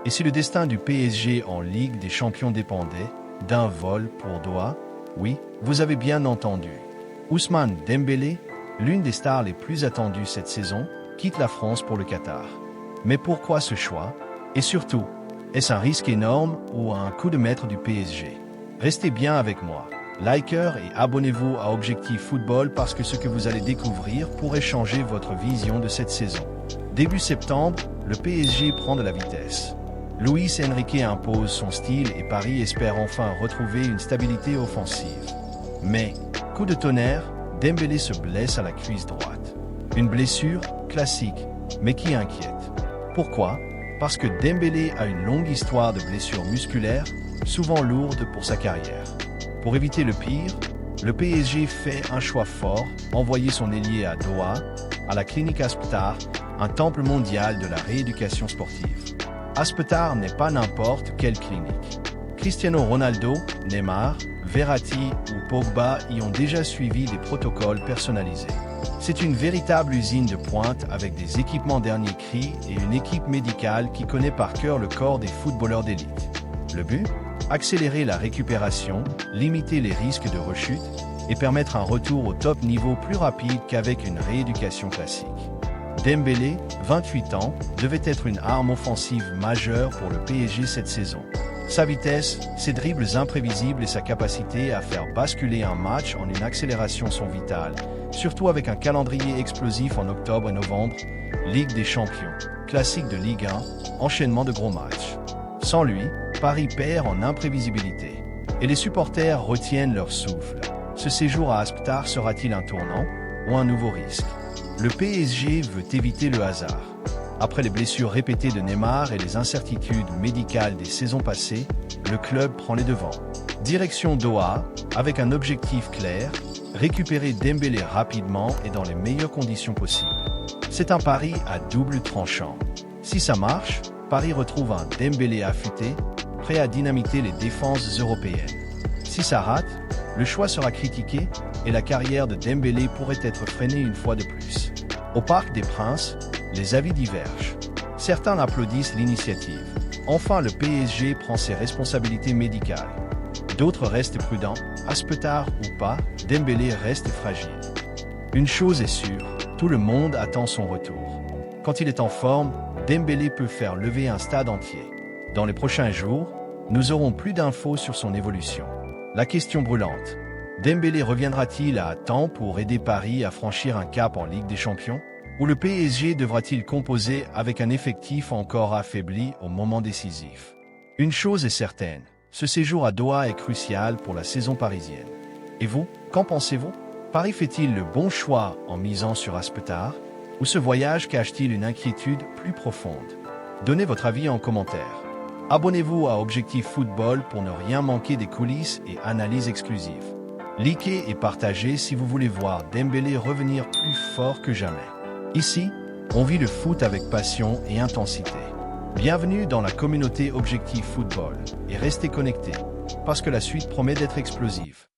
Et si le destin du PSG en Ligue des Champions dépendait d'un vol pour Doha? Oui, vous avez bien entendu. Ousmane Dembélé, l'une des stars les plus attendues cette saison, quitte la France pour le Qatar. Mais pourquoi ce choix? Et surtout, est-ce un risque énorme ou un coup de maître du PSG? Restez bien avec moi. Likez et abonnez-vous à Objectif Football parce que ce que vous allez découvrir pourrait changer votre vision de cette saison. Début septembre, le PSG prend de la vitesse. Luis Enrique impose son style et Paris espère enfin retrouver une stabilité offensive. Mais, coup de tonnerre, Dembélé se blesse à la cuisse droite. Une blessure classique, mais qui inquiète. Pourquoi? Parce que Dembélé a une longue histoire de blessures musculaires, souvent lourdes pour sa carrière. Pour éviter le pire, le PSG fait un choix fort, envoyer son ailier à Doha, à la clinique Aspetar, un temple mondial de la rééducation sportive. Aspetar n'est pas n'importe quelle clinique. Cristiano Ronaldo, Neymar, Verratti ou Pogba y ont déjà suivi des protocoles personnalisés. C'est une véritable usine de pointe avec des équipements dernier cri et une équipe médicale qui connaît par cœur le corps des footballeurs d'élite. Le but? Accélérer la récupération, limiter les risques de rechute et permettre un retour au top niveau plus rapide qu'avec une rééducation classique. Dembélé, 28 ans, devait être une arme offensive majeure pour le PSG cette saison. Sa vitesse, ses dribbles imprévisibles et sa capacité à faire basculer un match en une accélération sont vitales, surtout avec un calendrier explosif en octobre et novembre, Ligue des Champions, classique de Ligue 1, enchaînement de gros matchs. Sans lui, Paris perd en imprévisibilité. Et les supporters retiennent leur souffle. Ce séjour à Aspetar sera-t-il un tournant ou un nouveau risque? Le PSG veut éviter le hasard. Après les blessures répétées de Neymar et les incertitudes médicales des saisons passées, le club prend les devants. Direction Doha, avec un objectif clair, récupérer Dembélé rapidement et dans les meilleures conditions possibles. C'est un pari à double tranchant. Si ça marche, Paris retrouve un Dembélé affûté, prêt à dynamiter les défenses européennes. Si ça rate, le choix sera critiqué et la carrière de Dembélé pourrait être freinée une fois de plus. Au Parc des Princes, les avis divergent. Certains applaudissent l'initiative. Enfin, le PSG prend ses responsabilités médicales. D'autres restent prudents, Aspetar ou pas, Dembélé reste fragile. Une chose est sûre, tout le monde attend son retour. Quand il est en forme, Dembélé peut faire lever un stade entier. Dans les prochains jours, nous aurons plus d'infos sur son évolution. La question brûlante, Dembélé reviendra-t-il à temps pour aider Paris à franchir un cap en Ligue des Champions? Ou le PSG devra-t-il composer avec un effectif encore affaibli au moment décisif? Une chose est certaine, ce séjour à Doha est crucial pour la saison parisienne. Et vous, qu'en pensez-vous? Paris fait-il le bon choix en misant sur Aspetar? Ou ce voyage cache-t-il une inquiétude plus profonde? Donnez votre avis en commentaire. Abonnez-vous à Objectif Football pour ne rien manquer des coulisses et analyses exclusives. Likez et partagez si vous voulez voir Dembélé revenir plus fort que jamais. Ici, on vit le foot avec passion et intensité. Bienvenue dans la communauté Objectif Football et restez connectés, parce que la suite promet d'être explosive.